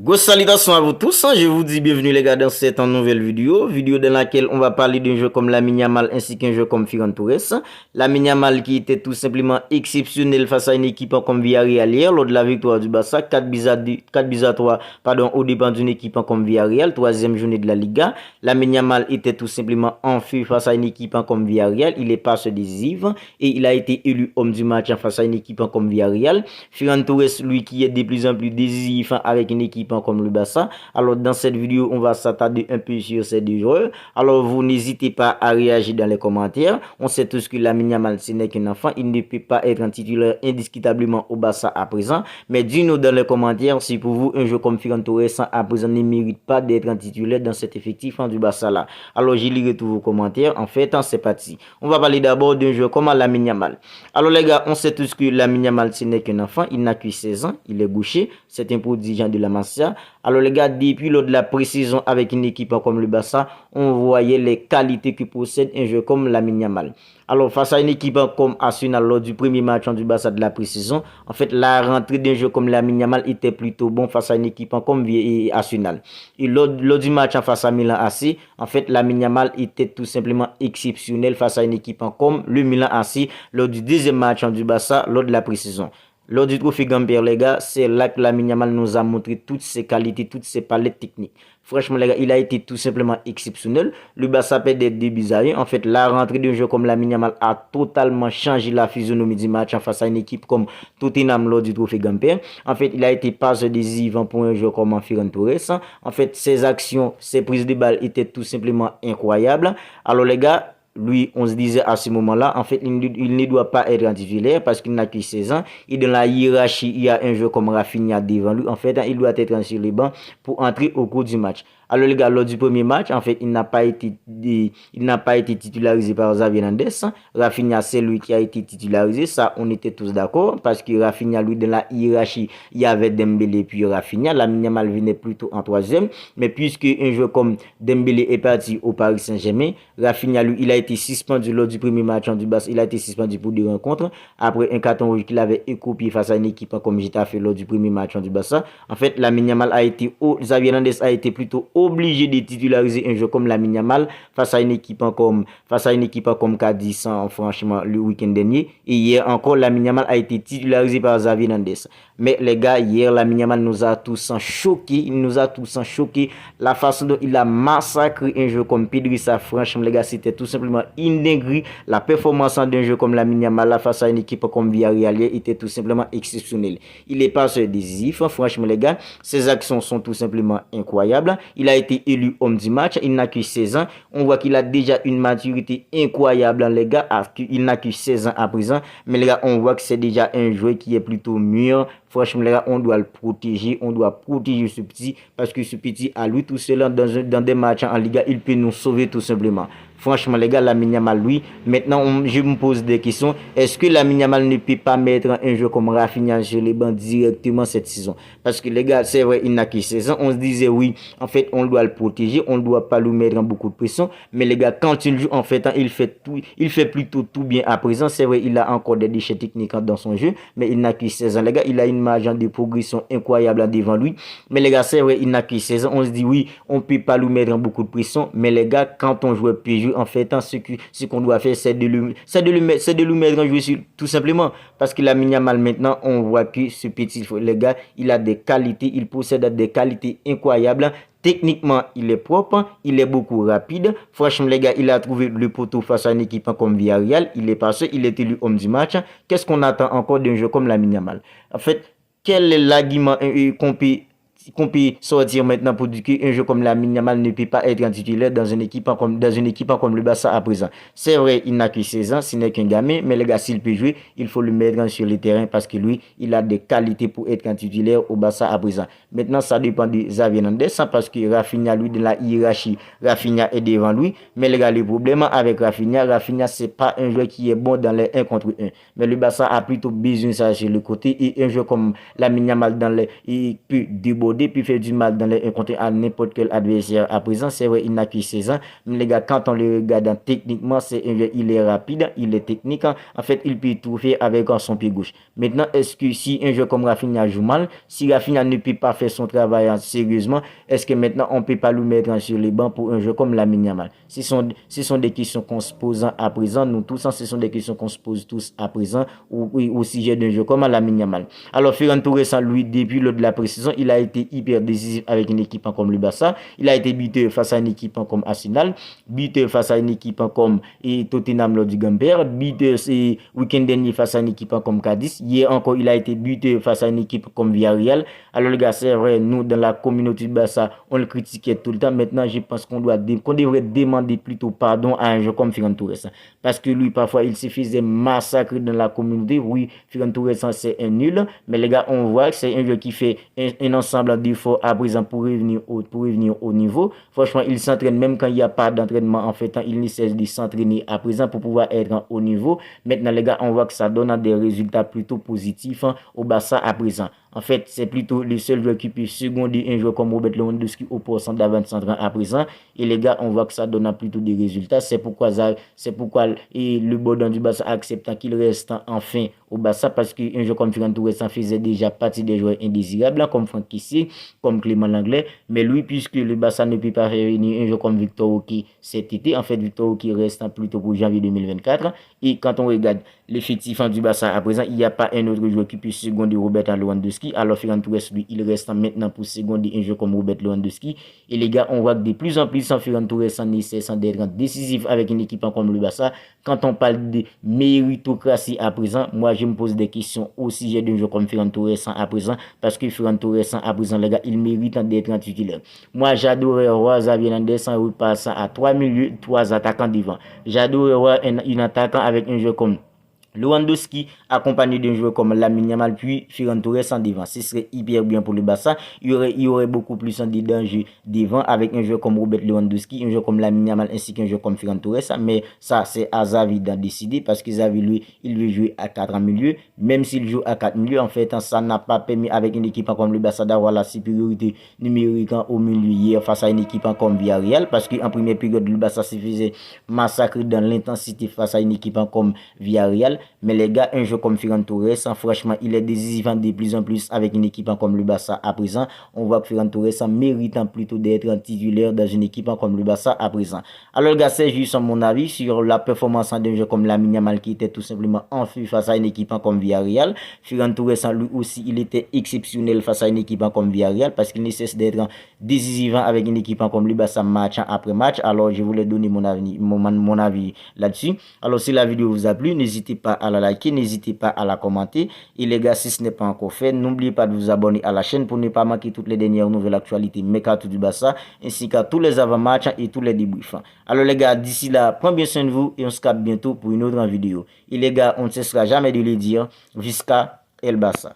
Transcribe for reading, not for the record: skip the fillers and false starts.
Grosse salutation à vous tous, je vous dis bienvenue les gars dans cette nouvelle vidéo dans laquelle on va parler d'un jeu comme Lamine Yamal ainsi qu'un jeu comme Ferran Torres. Lamine Yamal qui était tout simplement exceptionnel face à une équipe comme Villarreal hier lors de la victoire du Barça, 4 buts à 3 au dépend d'une équipe comme Villarreal, troisième journée de la Liga. Lamine Yamal était tout simplement en feu face à une équipe comme Villarreal, il est passe décisif et il a été élu homme du match face à une équipe comme Villarreal. Ferran Torres lui qui est de plus en plus décisif avec une équipe comme le Barça. Alors dans cette vidéo, on va s'attarder un peu sur ces deux joueurs. Alors vous n'hésitez pas à réagir dans les commentaires. On sait tous que Lamine Yamal ce n'est qu'un enfant, il ne peut pas être un titulaire indiscutablement au Barça à présent. Mais dites-nous dans les commentaires si pour vous un joueur comme Ferran Torres à présent ne mérite pas d'être un titulaire dans cet effectif du Barça là. Alors je lirai tous vos commentaires. En fait, c'est parti. On va parler d'abord d'un joueur comme Lamine Yamal. Alors les gars, on sait tous que Lamine Yamal ce n'est qu'un enfant, il n'a que 16 ans, il est gaucher, c'est un prodige de la Masia. Alors les gars, depuis lors de la pré-saison avec une équipe comme le Barça, on voyait les qualités que possède un joueur comme Lamine Yamal. Alors face à une équipe comme Arsenal lors du premier match du Barça de la pré-saison, en fait la rentrée d'un joueur comme Lamine Yamal était plutôt bon face à une équipe comme Arsenal. Et lors du match face à Milan AC, en fait Lamine Yamal était tout simplement exceptionnel face à une équipe comme le Milan AC lors du deuxième match du Barça lors de la pré-saison. Lors du trophée Gamper, les gars, c'est là que Lamine Yamal nous a montré toutes ses qualités, toutes ses palettes techniques. Franchement, les gars, il a été tout simplement exceptionnel. Le Barça peut être débizarré. En fait, la rentrée d'un jeu comme Lamine Yamal a totalement changé la physionomie du match face à une équipe comme Tottenham lors du trophée Gamper. En fait, il a été passe décisif pour un jeu comme Ferran Torres. En fait, ses actions, ses prises de balles étaient tout simplement incroyables. Alors, les gars, lui, on se disait à ce moment-là, en fait, il ne doit pas être un titulaire parce qu'il n'a que 16 ans. Et dans la hiérarchie, il y a un joueur comme Rafinha devant lui. En fait, il doit être sur les bancs pour entrer au cours du match. Alors, les gars, lors du premier match, en fait, il n'a pas été titularisé par Xavi Hernandez. Rafinha, c'est lui qui a été titularisé. Ça, on était tous d'accord parce que Rafinha, lui, dans la hiérarchie, il y avait Dembélé puis Rafinha. Lamine Yamal venait plutôt en troisième. Mais puisque un joueur comme Dembélé est parti au Paris Saint-Germain, Rafinha, lui, il a été suspendu lors du premier match du Barça. Il a été suspendu pour 2 rencontres après un carton rouge qu'il avait écopié face à une équipe comme Getafe lors du premier match du Barça. En fait, Lamine Yamal a été, Xavi Hernandez a été plutôt obligé de titulariser un joueur comme Lamine Yamal face à une équipe comme Cadiz, franchement, le week-end dernier. Et hier encore, Lamine Yamal a été titularisé par Xavi Hernandez. Mais les gars, hier, Lamine Yamal nous a tous choqués. Il nous a tous choqués. La façon dont il a massacré un jeu comme Pedrissa, franchement, les gars, c'était tout simplement une dinguerie. La performance d'un jeu comme Lamine Yamal face à une équipe comme Villarreal était tout simplement exceptionnelle. Il est passé décisif, franchement, les gars. Ses actions sont tout simplement incroyables. Il a été élu homme du match. Il n'a que 16 ans. On voit qu'il a déjà une maturité incroyable, les gars. Il n'a que 16 ans à présent. Mais les gars, on voit que c'est déjà un joueur qui est plutôt mûr. Franchement, les gars, on doit le protéger. On doit protéger ce petit parce que ce petit, à lui tout seul, dans des matchs en Liga, il peut nous sauver tout simplement. Franchement, les gars, Lamine Yamal, lui, maintenant, je me pose des questions. Est-ce que Lamine Yamal ne peut pas mettre un jeu comme Rafinha sur les bancs directement cette saison? Parce que les gars, c'est vrai, il n'a que 16 ans. On se disait, oui, en fait, on doit le protéger. On ne doit pas lui mettre beaucoup de pression. Mais les gars, quand il joue, en fait, il fait plutôt tout bien à présent. C'est vrai, il a encore des déchets techniques dans son jeu. Mais il n'a que 16 ans. Les gars, il a une marge de progression incroyable devant lui. Mais les gars, c'est vrai, il n'a que 16 ans. On se dit, oui, on ne peut pas lui mettre beaucoup de pression. Mais les gars, quand on joue PJ, en fait, ce qu'on doit faire, c'est de lui mettre en jeu tout simplement. Parce qu'il a mis mal maintenant, on voit que ce petit, les gars, il a des qualités, il possède des qualités incroyables. Techniquement, il est propre, il est beaucoup rapide. Franchement, les gars, il a trouvé le poteau face à une équipe comme Villarreal. Il est passé, il est élu homme du match. Qu'est-ce qu'on attend encore d'un jeu comme Lamine Yamal? En fait, quel est l'argument qu'on peut sortir maintenant pour dire qu'un jeu comme Lamine Yamal ne peut pas être un titulaire dans une équipe comme le Barça à présent? C'est vrai, il n'a que 16 ans, ce n'est qu'un gamin, mais les gars, s'il peut jouer, il faut le mettre sur le terrain parce que lui, il a des qualités pour être un titulaire au Barça à présent. Maintenant, ça dépend de Xavi Hernandez parce que Rafinha, lui, de la hiérarchie, Rafinha est devant lui. Mais les gars, le problème avec Rafinha, c'est pas un joueur qui est bon dans les 1 contre 1. Mais le Barça a plutôt besoin de ça sur le côté et un joueur comme Lamine Yamal il peut déborder rôder, puis faire du mal dans les 1 contre 1 à n'importe quel adversaire à présent. C'est vrai, il n'a que 16 ans. Mais les gars, quand on le regarde techniquement, il est rapide, il est technique. En fait, il peut tout faire avec son pied gauche. Maintenant, est-ce que si un joueur comme Rafinha joue mal, si Rafinha ne peut pas faire son travail sérieusement, est-ce que maintenant on ne peut pas le mettre sur les bancs pour un joueur comme Lamine Yamal? Ce sont des questions qu'on se pose à présent. Nous tous, ce sont des questions qu'on se pose tous à présent au sujet d'un joueur comme Lamine Yamal. Alors, Ferran Torres, lui, depuis lors de la pré-saison, il a été hyper décisif avec une équipe comme le Barça. Il a été buteur face à une équipe comme Arsenal, buteur face à une équipe comme Tottenham lors du Gamper, buteur ce week-end dernier face à une équipe comme Cadiz. Hier encore, il a été buteur face à une équipe comme Villarreal. Alors, les gars, c'est vrai, nous, dans la communauté du Barça, on le critiquait tout le temps. Maintenant, je pense qu'on devrait demander plutôt pardon à un joueur comme Ferran Torres. Parce que lui, parfois, il se faisait massacrer dans la communauté. Oui, Ferran Torres, c'est un nul. Mais les gars, on voit que c'est un joueur qui fait un ensemble d'efforts à présent pour revenir au niveau. Franchement, il s'entraîne même quand il n'y a pas d'entraînement. En fait, il ne cesse de s'entraîner à présent pour pouvoir être au niveau. Maintenant, les gars, on voit que ça donne des résultats plutôt positifs au Barça à présent. En fait, c'est plutôt le seul joueur qui peut seconder un joueur comme Robert Lewandowski au poste d'avant-centre à présent. Et les gars, on voit que ça donne plutôt des résultats. C'est pourquoi le Bordeaux du Barça accepte qu'il reste enfin au Barça, parce qu'un joueur comme Ferran Torres faisait déjà partie des joueurs indésirables, comme Franck Kessié, comme Clément Lenglet. Mais lui, puisque le Barça ne peut pas faire venir un joueur comme Victor Oki cet été, en fait, Victor Oki reste plutôt pour janvier 2024. Et quand on regarde l'effectif du Barça à présent, il n'y a pas un autre joueur qui peut seconder Robert Lewandowski. Alors Ferran Torres, lui, il reste maintenant pour seconder un joueur comme Robert Lewandowski. Et les gars, on voit que de plus en plus, Ferran Torres nécessaire d'être décisif avec une équipe comme le Barça. Quand on parle de méritocratie à présent, moi, je me pose des questions au sujet d'un joueur comme Ferran Torres à présent, parce que Ferran Torres à présent, les gars, il mérite d'être titulaire. Moi, j'adorerais voir Xavi Hernandez en repassant à 3 milieux, 3 attaquants devant. J'adorerais voir un attaquant avec un joueur comme Lewandowski accompagné d'un joueur comme Lamine Yamal puis Ferran Torres en devant. Ce serait hyper bien pour le Barça. Il y aurait beaucoup plus de danger devant avec un joueur comme Robert Lewandowski, un joueur comme Lamine Yamal ainsi qu'un joueur comme Ferran Torres. Mais ça, c'est à Xavi d'en décider, parce que Xavi, lui, il veut jouer à 4 en milieu. Même s'il joue à 4 milieux, en fait, ça n'a pas permis avec une équipe comme le Barça d'avoir la supériorité numérique au milieu hier face à une équipe comme Villarreal, parce qu'en première période, le Barça se faisait massacrer dans l'intensité face à une équipe comme Villarreal. Mais les gars, un joueur comme Ferran Torres, franchement, il est décisif de plus en plus avec une équipe comme le Barça à présent. On voit que Ferran Torres mérite plutôt d'être titulaire dans une équipe comme le Barça à présent. Alors, les gars, c'est juste mon avis sur la performance d'un joueur comme Lamine Yamal, qui était tout simplement en feu face à une équipe comme Villarreal. Ferran Torres, lui aussi, il était exceptionnel face à une équipe comme Villarreal, parce qu'il ne cesse d'être décisif avec une équipe comme le Barça match après match. Alors, je voulais donner mon avis là-dessus. Alors, si la vidéo vous a plu, n'hésitez pas à la liker, n'hésitez pas à la commenter. Et les gars, si ce n'est pas encore fait, n'oubliez pas de vous abonner à la chaîne pour ne pas manquer toutes les dernières nouvelles actualités mercato du Barça, ainsi qu'à tous les avant-matchs et tous les débriefs. Alors les gars, d'ici là, prenez bien soin de vous et on se capte bientôt pour une autre vidéo. Et les gars, on ne cessera jamais de le dire, Visca El Barça.